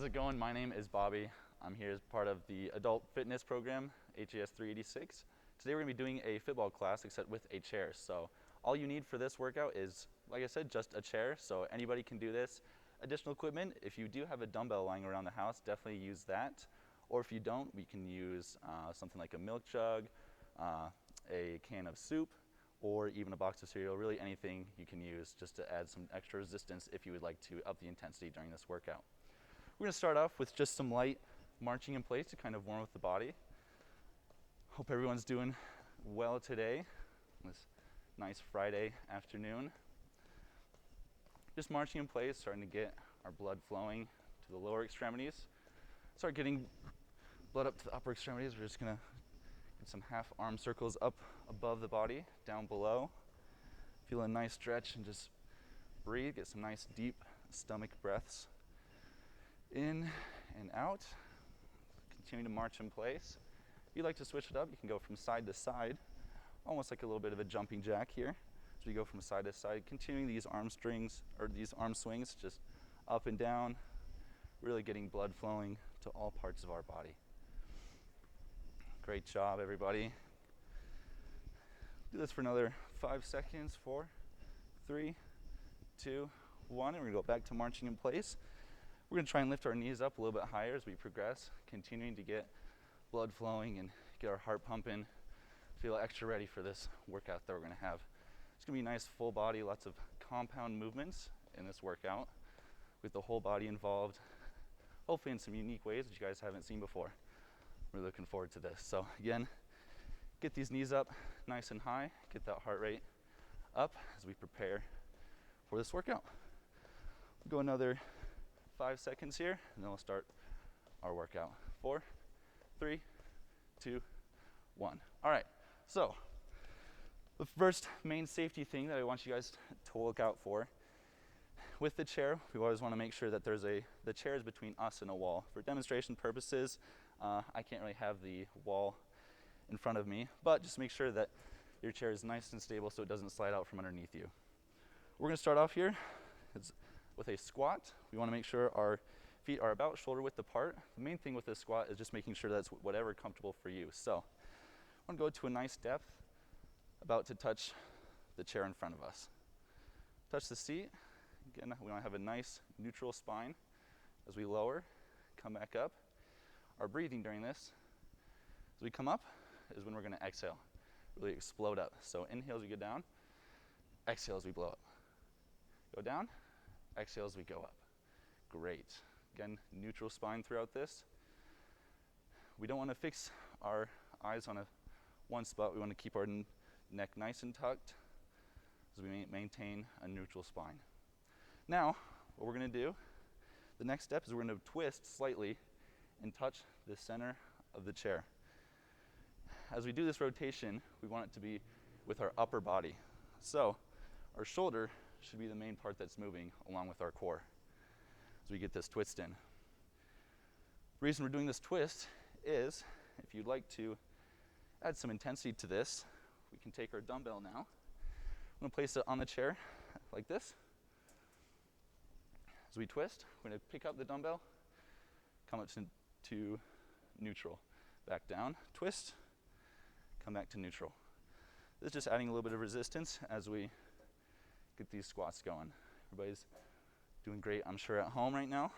How's it going? My name is Bobby. I'm here as part of the adult fitness program, HAS 386. Today we're going to be doing a football class except with a chair. So all you need for this workout is, like I said, just a chair. So anybody can do this. Additional equipment, if you do have a dumbbell lying around the house, definitely use that. Or if you don't, we can use something like a milk jug, a can of soup, or even a box of cereal. Really anything you can use just to add some extra resistance if you would like to up the intensity during this workout. We're going to start off with just some light marching in place to kind of warm up the body. Hope everyone's doing well today, this nice Friday afternoon. Just marching in place, starting to get our blood flowing to the lower extremities. Start getting blood up to the upper extremities. We're just going to get some half arm circles up above the body, down below. Feel a nice stretch and just breathe. Get some nice deep stomach breaths. In and out. Continue to march in place. If you'd like to switch it up, you can go from side to side, almost like a little bit of a jumping jack here. So we go from side to side, continuing these arm swings, just up and down, really getting blood flowing to all parts of our body. Great job, everybody. Do this for another 5 seconds. 4, 3, 2, 1, and we're gonna go back to marching in place. We're going to try and lift our knees up a little bit higher as we progress, continuing to get blood flowing and get our heart pumping. Feel extra ready for this workout that we're going to have. It's going to be nice full body, lots of compound movements in this workout with the whole body involved, hopefully in some unique ways that you guys haven't seen before. We're looking forward to this. So again, get these knees up nice and high, get that heart rate up as we prepare for this workout. We'll go another 5 seconds here, and then we'll start our workout. 4, 3, 2, 1. All right, so the first main safety thing that I want you guys to look out for with the chair, we always want to make sure that the chair is between us and a wall. For demonstration purposes, I can't really have the wall in front of me, but just make sure that your chair is nice and stable so it doesn't slide out from underneath you. We're going to start off here with a squat. We want to make sure our feet are about shoulder width apart. The main thing with this squat is just making sure that's whatever comfortable for you. So I want to go to a nice depth, about to touch the chair in front of us. Touch the seat. Again, we want to have a nice neutral spine as we lower, come back up. Our breathing during this, as we come up, is when we're going to exhale, really explode up. So inhale as we go down, exhale as we blow up. Go down, exhale as we go up. Great. Again, neutral spine throughout this. We don't want to fix our eyes on one spot. We want to keep our neck nice and tucked as we maintain a neutral spine. Now, what we're going to do, the next step is we're going to twist slightly and touch the center of the chair. As we do this rotation, we want it to be with our upper body. So our shoulder should be the main part that's moving along with our core as we get this twist in. The reason we're doing this twist is if you'd like to add some intensity to this, we can take our dumbbell now. I'm going to place it on the chair like this. As we twist, we're going to pick up the dumbbell, come up to neutral, back down, twist, come back to neutral. This is just adding a little bit of resistance as we get these squats going. Everybody's doing great, I'm sure, at home right now.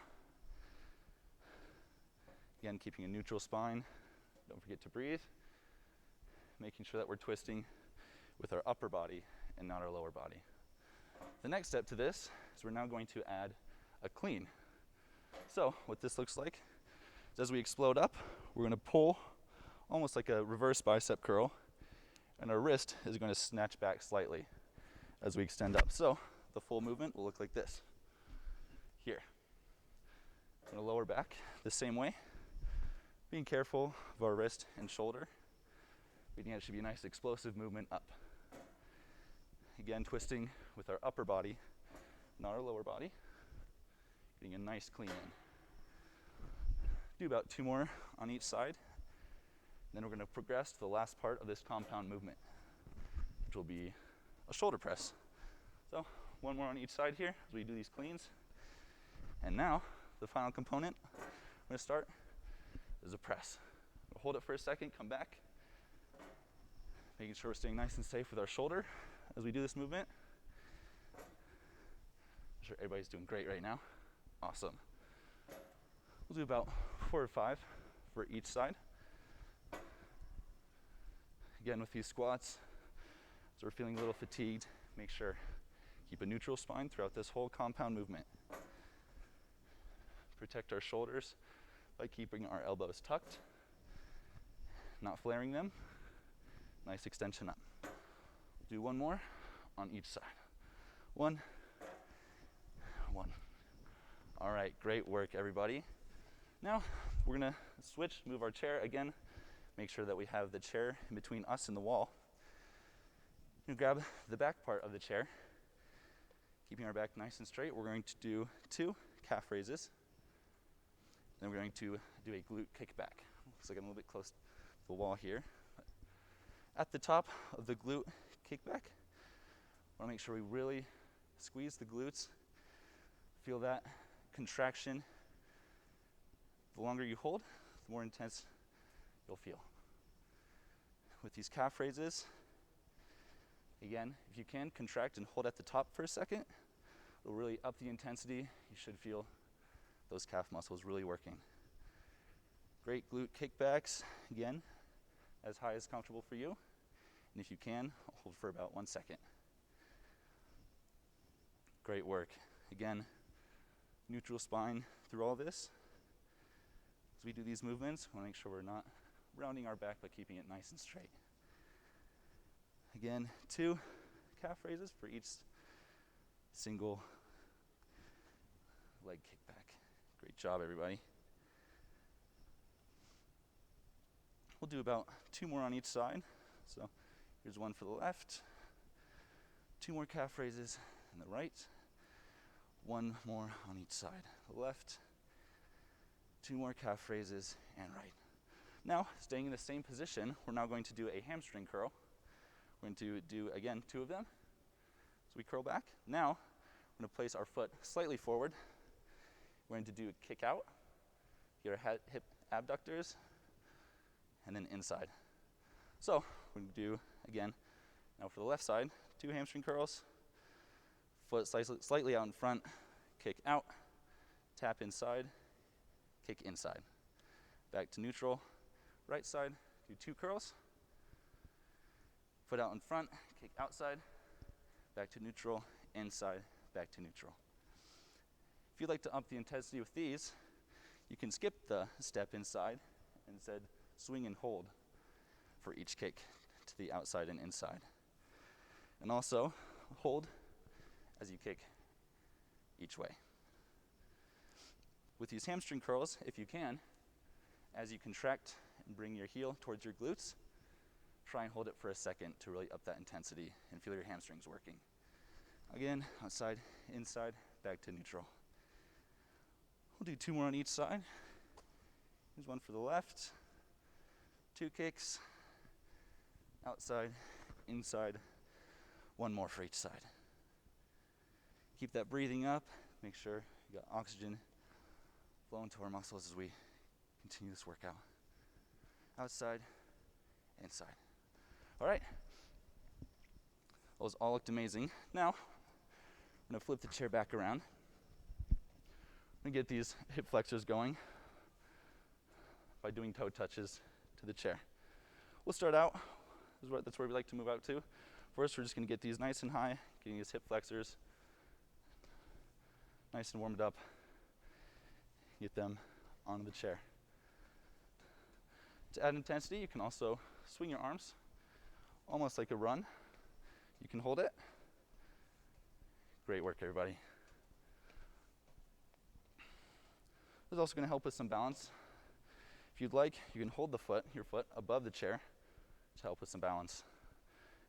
Again, keeping a neutral spine. Don't forget to breathe. Making sure that we're twisting with our upper body and not our lower body. The next step to this is we're now going to add a clean. So what this looks like is as we explode up, we're going to pull almost like a reverse bicep curl, and our wrist is going to snatch back slightly as we extend up. So the full movement will look like this. Here. I'm going to lower back the same way, being careful of our wrist and shoulder. It should be a nice explosive movement up. Again, twisting with our upper body, not our lower body. Getting a nice clean in. Do about 2 more on each side. Then we're going to progress to the last part of this compound movement, which will be a shoulder press. So 1 more on each side here as we do these cleans. And now the final component we're going to start is a press. We'll hold it for a second, come back, making sure we're staying nice and safe with our shoulder as we do this movement. I'm sure everybody's doing great right now. Awesome. We'll do about 4 or 5 for each side. Again, with these squats, so we're feeling a little fatigued, make sure keep a neutral spine throughout this whole compound movement. Protect our shoulders by keeping our elbows tucked, not flaring them. Nice extension up. Do one more on each side. 1, 1. All right, great work, everybody. Now, we're gonna switch, move our chair again. Make sure that we have the chair in between us and the wall. You grab the back part of the chair, keeping our back nice and straight. We're going to do 2 calf raises. Then we're going to do a glute kickback. Looks like I'm a little bit close to the wall here. At the top of the glute kickback, I want to make sure we really squeeze the glutes. Feel that contraction. The longer you hold, the more intense you'll feel. With these calf raises, again, if you can, contract and hold at the top for a second. It'll really up the intensity. You should feel those calf muscles really working. Great glute kickbacks, again, as high as comfortable for you. And if you can, hold for about 1 second. Great work. Again, neutral spine through all this. As we do these movements, we want to make sure we're not rounding our back, but keeping it nice and straight. Again, 2 calf raises for each single leg kickback. Great job, everybody. We'll do about 2 more on each side. So here's one for the left, 2 more calf raises on the right, 1 more on each side. The left, 2 more calf raises and right. Now, staying in the same position, we're now going to do a hamstring curl. We're going to do, again, 2 of them. So we curl back. Now, we're going to place our foot slightly forward. We're going to do a kick out, get our hip abductors, and then inside. So we're going to do, again, now for the left side, 2 hamstring curls, foot slightly out in front, kick out, tap inside, kick inside. Back to neutral, right side, do 2 curls, foot out in front, kick outside, back to neutral, inside, back to neutral. If you'd like to up the intensity with these, you can skip the step inside and instead swing and hold for each kick to the outside and inside. And also hold as you kick each way. With these hamstring curls, if you can, as you contract and bring your heel towards your glutes, try and hold it for a second to really up that intensity and feel your hamstrings working. Again, outside, inside, back to neutral. We'll do 2 more on each side. Here's one for the left. 2 kicks, outside, inside, 1 more for each side. Keep that breathing up. Make sure you got oxygen flowing to our muscles as we continue this workout. Outside, inside. All right. Those all looked amazing. Now, I'm going to flip the chair back around. I'm going to get these hip flexors going by doing toe touches to the chair. We'll start out, that's where we like to move out to. First, we're just going to get these nice and high, getting these hip flexors nice and warmed up. Get them onto the chair. To add intensity, you can also swing your arms, almost like a run. You can hold it. Great work, everybody. This is also going to help with some balance. If you'd like, you can hold your foot above the chair to help with some balance.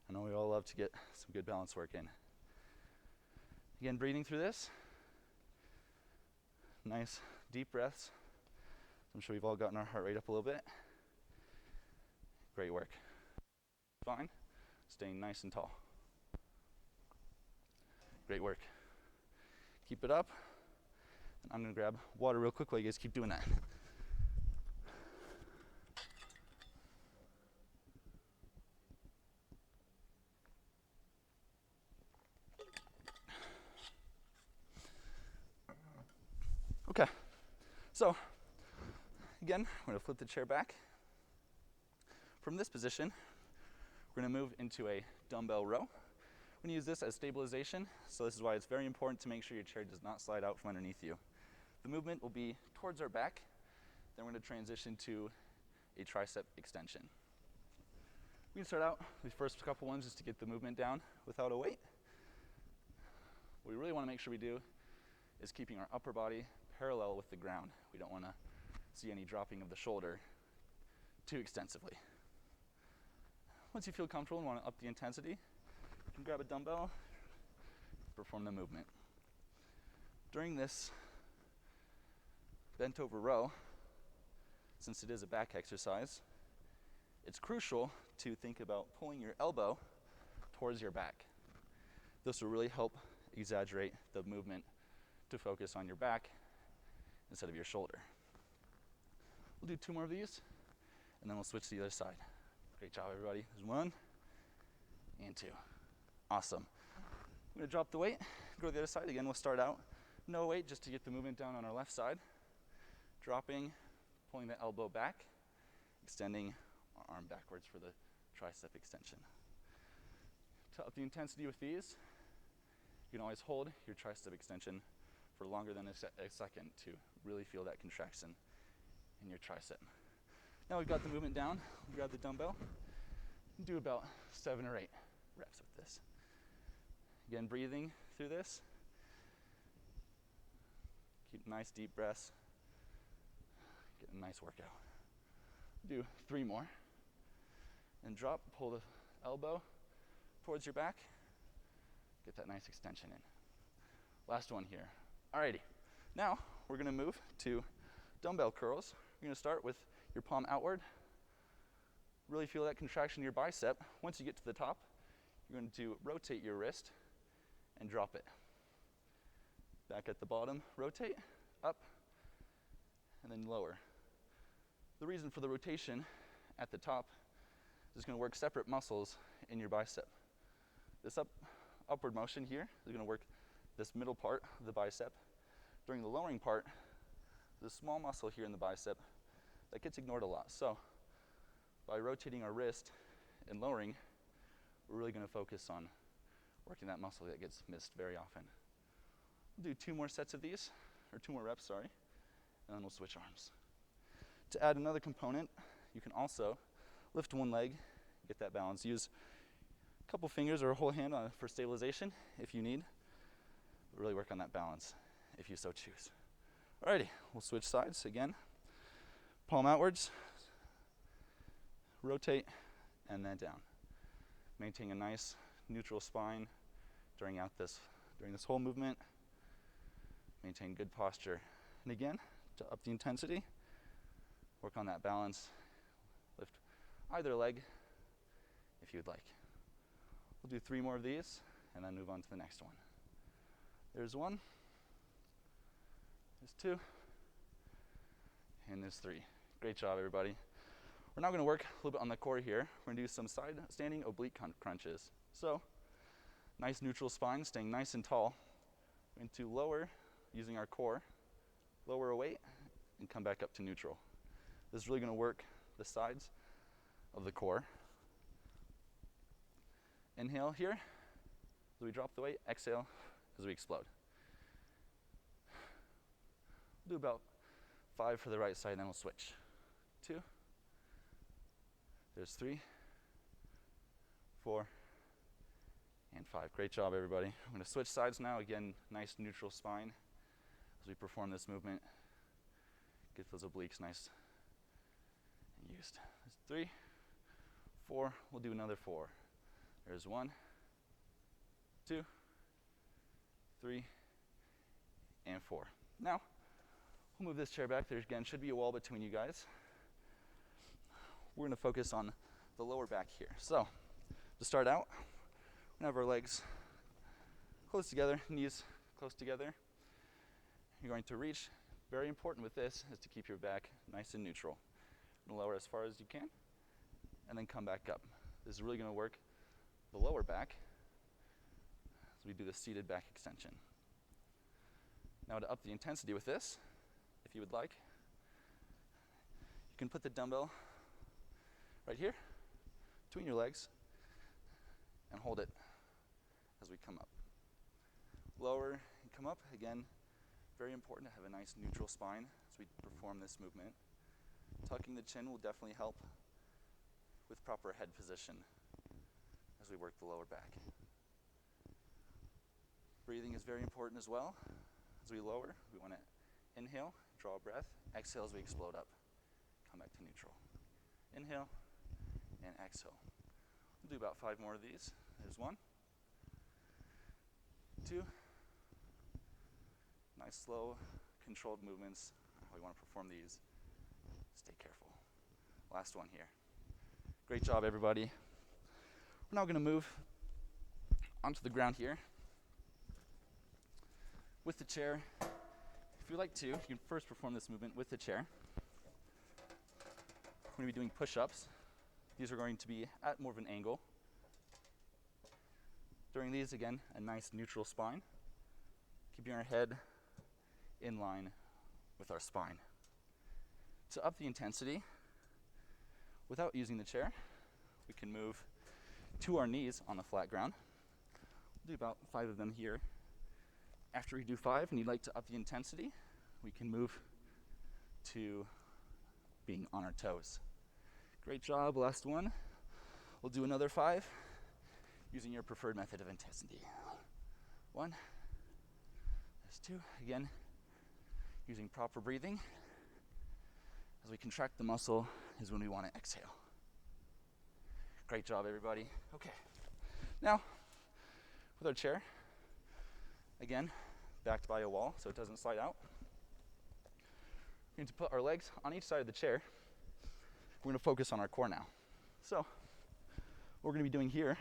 I know we all love to get some good balance work in. Again, breathing through this. Nice deep breaths. I'm sure we've all gotten our heart rate up a little bit. Great work. Fine. Staying nice and tall. Great work. Keep it up. And I'm gonna grab water real quick while you guys keep doing that. Okay, so again, we're gonna flip the chair back. From this position, we're gonna move into a dumbbell row. We're gonna use this as stabilization, so this is why it's very important to make sure your chair does not slide out from underneath you. The movement will be towards our back, then we're gonna transition to a tricep extension. We can start out with the first couple ones just to get the movement down without a weight. What we really wanna make sure we do is keeping our upper body parallel with the ground. We don't wanna see any dropping of the shoulder too extensively. Once you feel comfortable and wanna up the intensity, you can grab a dumbbell, perform the movement. During this bent over row, since it is a back exercise, it's crucial to think about pulling your elbow towards your back. This will really help exaggerate the movement to focus on your back instead of your shoulder. We'll do 2 more of these, and then we'll switch to the other side. Great job, everybody. There's 1 and 2. Awesome. I'm gonna drop the weight, go to the other side. Again, we'll start out no weight just to get the movement down on our left side. Dropping, pulling the elbow back, extending our arm backwards for the tricep extension. To up the intensity with these, you can always hold your tricep extension for longer than a second to really feel that contraction in your tricep. Now we've got the movement down, we'll grab the dumbbell and do about 7 or 8 reps with this. Again, breathing through this. Keep nice deep breaths. Get a nice workout. Do 3 more. And drop, pull the elbow towards your back. Get that nice extension in. Last one here. Alrighty, now we're gonna move to dumbbell curls. You're gonna start with your palm outward. Really feel that contraction in your bicep. Once you get to the top, you're going to rotate your wrist and drop it. Back at the bottom, rotate, up, and then lower. The reason for the rotation at the top is going to work separate muscles in your bicep. This upward motion here is going to work this middle part of the bicep. During the lowering part, there's a small muscle here in the bicep that gets ignored a lot. So by rotating our wrist and lowering, we're really going to focus on working that muscle that gets missed very often. We'll do 2 more sets of these, or 2 more reps, sorry, and then we'll switch arms. To add another component, you can also lift one leg, get that balance. Use a couple fingers or a whole hand for stabilization if you need. Really work on that balance if you so choose. Alrighty, we'll switch sides again. Palm outwards, rotate, and then down. Maintain a nice neutral spine during this whole movement. Maintain good posture. And again, to up the intensity, work on that balance. Lift either leg if you'd like. We'll do 3 more of these and then move on to the next one. There's 1, there's 2, and there's 3. Great job, everybody. We're now going to work a little bit on the core here. We're going to do some side standing oblique crunches. So, nice neutral spine, staying nice and tall. We're going to lower, using our core, lower a weight, and come back up to neutral. This is really going to work the sides of the core. Inhale here, as we drop the weight. Exhale, as we explode. We'll do about 5 for the right side, and then we'll switch. 2. There's 3, 4, and 5. Great job, everybody. I'm going to switch sides now. Again, nice neutral spine as we perform this movement. Get those obliques nice and used. There's 3, 4. We'll do another 4. There's 1, 2, 3, and 4. Now, we'll move this chair back. There again should be a wall between you guys. We're going to focus on the lower back here. So, to start out, we're going to have our legs close together, knees close together. you're going to reach. Very important with this is to keep your back nice and neutral. Lower as far as you can, and then come back up. This is really going to work the lower back as we do the seated back extension. Now to up the intensity with this, if you would like, you can put the dumbbell right here between your legs and hold it as we come up. Lower and come up. Again, very important to have a nice neutral spine as we perform this movement. Tucking the chin will definitely help with proper head position as we work the lower back. Breathing is very important as well. As we lower, we want to inhale, draw a breath, exhale as we explode up. Come back to neutral. Inhale and exhale. We'll do about 5 more of these. There's 1, 2. Nice, slow, controlled movements. We want to perform these. Stay careful. Last one here. Great job, everybody. We're now going to move onto the ground here. With the chair, if you'd like to, you can first perform this movement with the chair. We're going to be doing push-ups. These are going to be at more of an angle. During these, again, a nice neutral spine, keeping our head in line with our spine. To up the intensity, without using the chair, we can move to our knees on the flat ground. We'll do about 5 of them here. After we do 5 and you'd like to up the intensity, we can move to being on our toes. Great job, last one. We'll do another 5 using your preferred method of intensity. 1, there's 2, again, using proper breathing. As we contract the muscle is when we want to exhale. Great job, everybody. Okay, now with our chair, again, backed by a wall so it doesn't slide out. We're going to put our legs on each side of the chair. We're going to focus on our core now. So what we're going to be doing here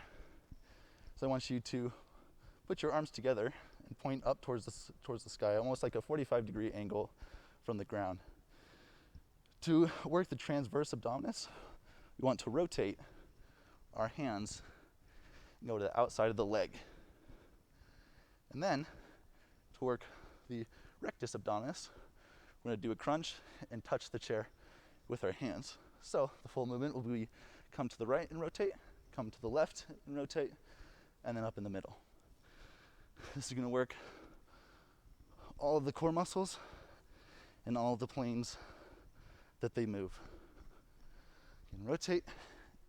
is I want you to put your arms together and point up towards the sky, almost like a 45-degree angle from the ground. To work the transverse abdominis, we want to rotate our hands and go to the outside of the leg. And then, to work the rectus abdominis, we're going to do a crunch and touch the chair with our hands. So the full movement will be come to the right and rotate, come to the left and rotate, and then up in the middle. This is going to work all of the core muscles and all of the planes that they move. You can rotate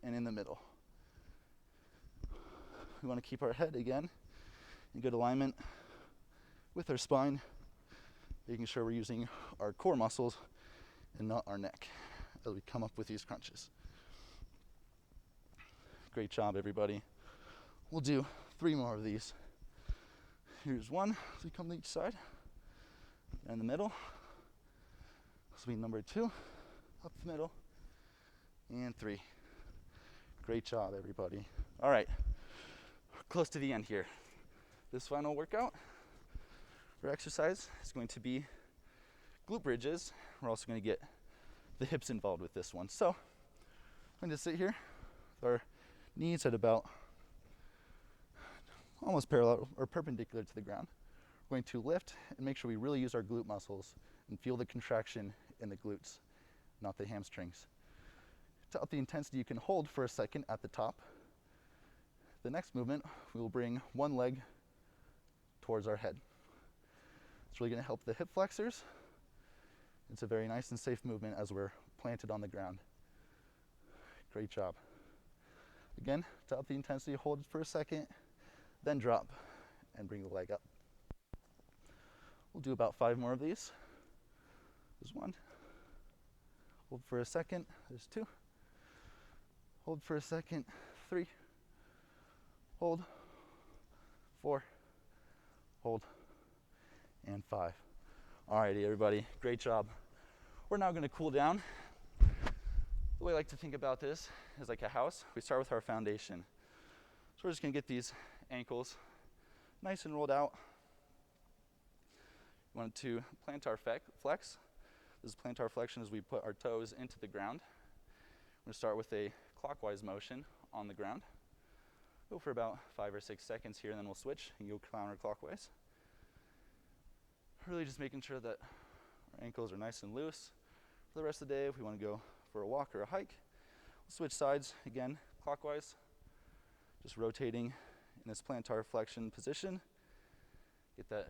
and in the middle. We want to keep our head again in good alignment with our spine, making sure we're using our core muscles and not our neck as we come up with these crunches. Great job, everybody. We'll do 3 more of these. Here's 1 as we come to each side. In the middle. This will be number 2, up the middle, and 3. Great job, everybody. All right, we're close to the end here. This final workout or exercise is going to be glute bridges. We're also going to get the hips involved with this one. So I'm going to sit here with our knees at about almost parallel or perpendicular to the ground. We're going to lift and make sure we really use our glute muscles and feel the contraction in the glutes, not the hamstrings. To up the intensity, you can hold for a second at the top. The next movement, we will bring one leg towards our head. It's really going to help the hip flexors. It's a very nice and safe movement as we're planted on the ground. Great job. Again, to up the intensity, hold it for a second, then drop and bring the leg up. We'll do about 5 more of these. There's 1. Hold for a second. There's 2. Hold for a second. 3. Hold. 4. Hold. And 5. Alrighty, everybody. Great job. We're now going to cool down. The way I like to think about this is like a house. We start with our foundation. So we're just going to get these ankles nice and rolled out. We want to plantar flex. This is plantar flexion as we put our toes into the ground. We're going to start with a clockwise motion on the ground. Go for about 5 or 6 seconds here, and then we'll switch and go counterclockwise. Really just making sure that our ankles are nice and loose. For the rest of the day, if we want to go for a walk or a hike, we'll switch sides again, clockwise. Just rotating in this plantar flexion position. Get that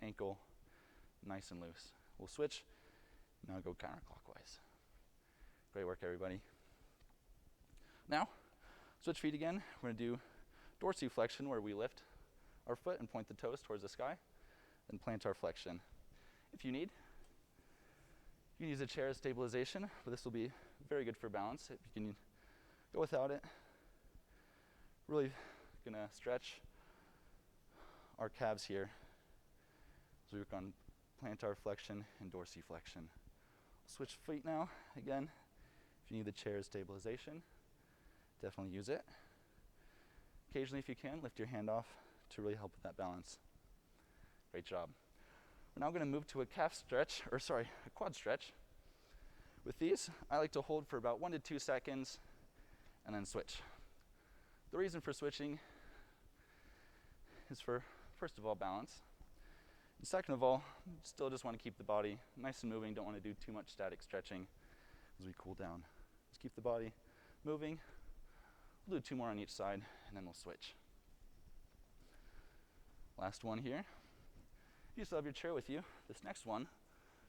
ankle nice and loose. We'll switch, now go counterclockwise. Great work, everybody. Now, switch feet again. We're going to do dorsiflexion, where we lift our foot and point the toes towards the sky, then plantar flexion. If you need, you can use a chair as stabilization, but this will be very good for balance. If you can go without it, really going to stretch our calves here as we work on plantar flexion and dorsiflexion. Switch feet now. Again, if you need the chair as stabilization, definitely use it. Occasionally, if you can, lift your hand off to really help with that balance. Great job. We're now going to move to a a quad stretch. With these, I like to hold for about 1 to 2 seconds and then switch. The reason for switching is for, first of all, balance. And second of all, still just want to keep the body nice and moving. Don't want to do too much static stretching as we cool down. Just keep the body moving. We'll do 2 more on each side, and then we'll switch. Last one here. If you still have your chair with you, this next one,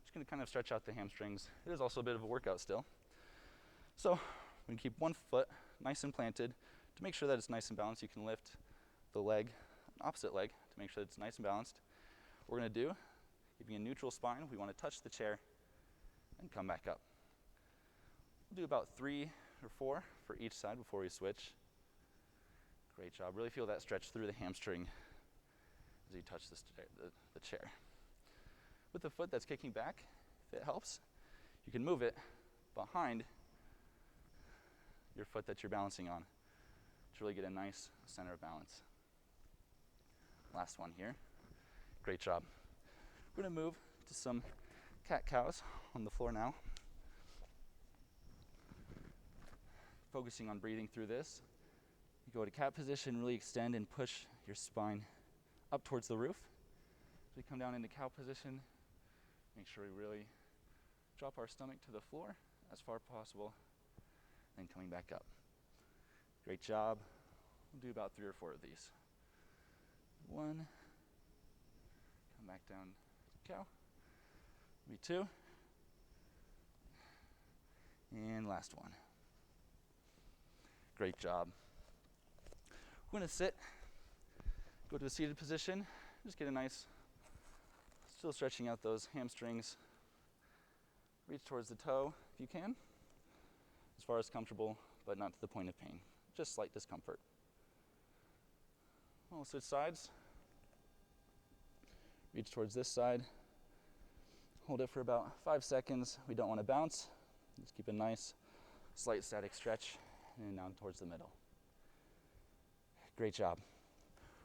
just going to kind of stretch out the hamstrings. It is also a bit of a workout still. So we're going to keep one foot nice and planted. To make sure that it's nice and balanced, you can lift the leg, opposite leg, to make sure that it's nice and balanced. What we're going to do, keeping a neutral spine, we want to touch the chair and come back up. We'll do about 3 or 4 for each side before we switch. Great job. Really feel that stretch through the hamstring as you touch the chair. With the foot that's kicking back, if it helps, you can move it behind your foot that you're balancing on to really get a nice center of balance. Last one here. Great job. We're going to move to some cat-cows on the floor now. Focusing on breathing through this. You go to cat position, really extend and push your spine up towards the roof. As we come down into cow position, make sure we really drop our stomach to the floor as far as possible, then coming back up. Great job. We'll do about 3 or 4 of these. 1, come back down to cow, maybe 2, and last one. Great job. We're going to sit, go to a seated position, just get a nice, still stretching out those hamstrings. Reach towards the toe if you can, as far as comfortable, but not to the point of pain, just slight discomfort. We'll switch sides. Reach towards this side. Hold it for about 5 seconds. We don't want to bounce. Just keep a nice, slight static stretch and down towards the middle. Great job.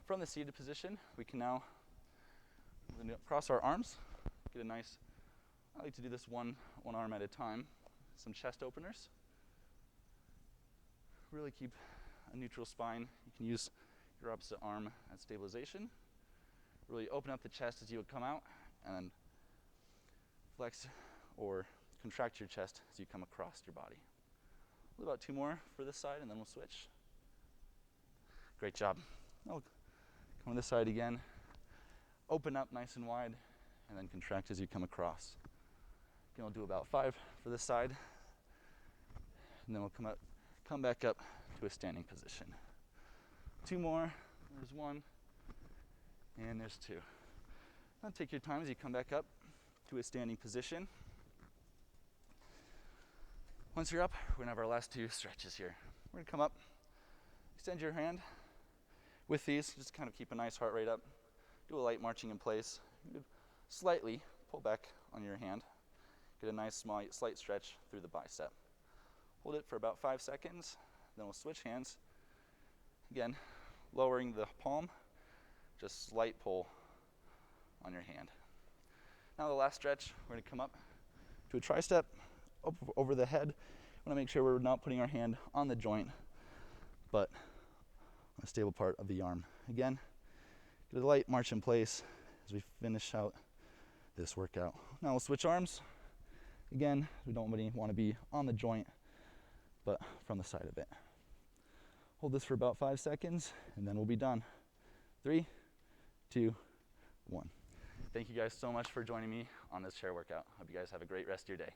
From the seated position, we can now cross our arms. Get a nice, I like to do this one arm at a time. Some chest openers. Really keep a neutral spine. You can use your opposite arm as stabilization. Really open up the chest as you would come out, and then flex or contract your chest as you come across your body. We'll do about 2 more for this side, and then we'll switch. Great job. Now come on this side again. Open up nice and wide, and then contract as you come across. Again, we'll do about 5 for this side, and then we'll come back up to a standing position. 2 more. There's 1, and there's 2. Now take your time as you come back up to a standing position. Once you're up, we're going to have our last 2 stretches here. We're going to come up, extend your hand. With these, just kind of keep a nice heart rate up. Do a light marching in place. Slightly pull back on your hand. Get a nice slight stretch through the bicep. Hold it for about 5 seconds. Then we'll switch hands. Again, lowering the palm, just slight pull on your hand. Now the last stretch, we're gonna come up to a tricep, up over the head. We wanna make sure we're not putting our hand on the joint, but on a stable part of the arm. Again, get a light march in place as we finish out this workout. Now we'll switch arms. Again, we don't want to be on the joint, but from the side of it. Hold this for about 5 seconds, and then we'll be done. 3, 2, 1. Thank you guys so much for joining me on this chair workout. Hope you guys have a great rest of your day.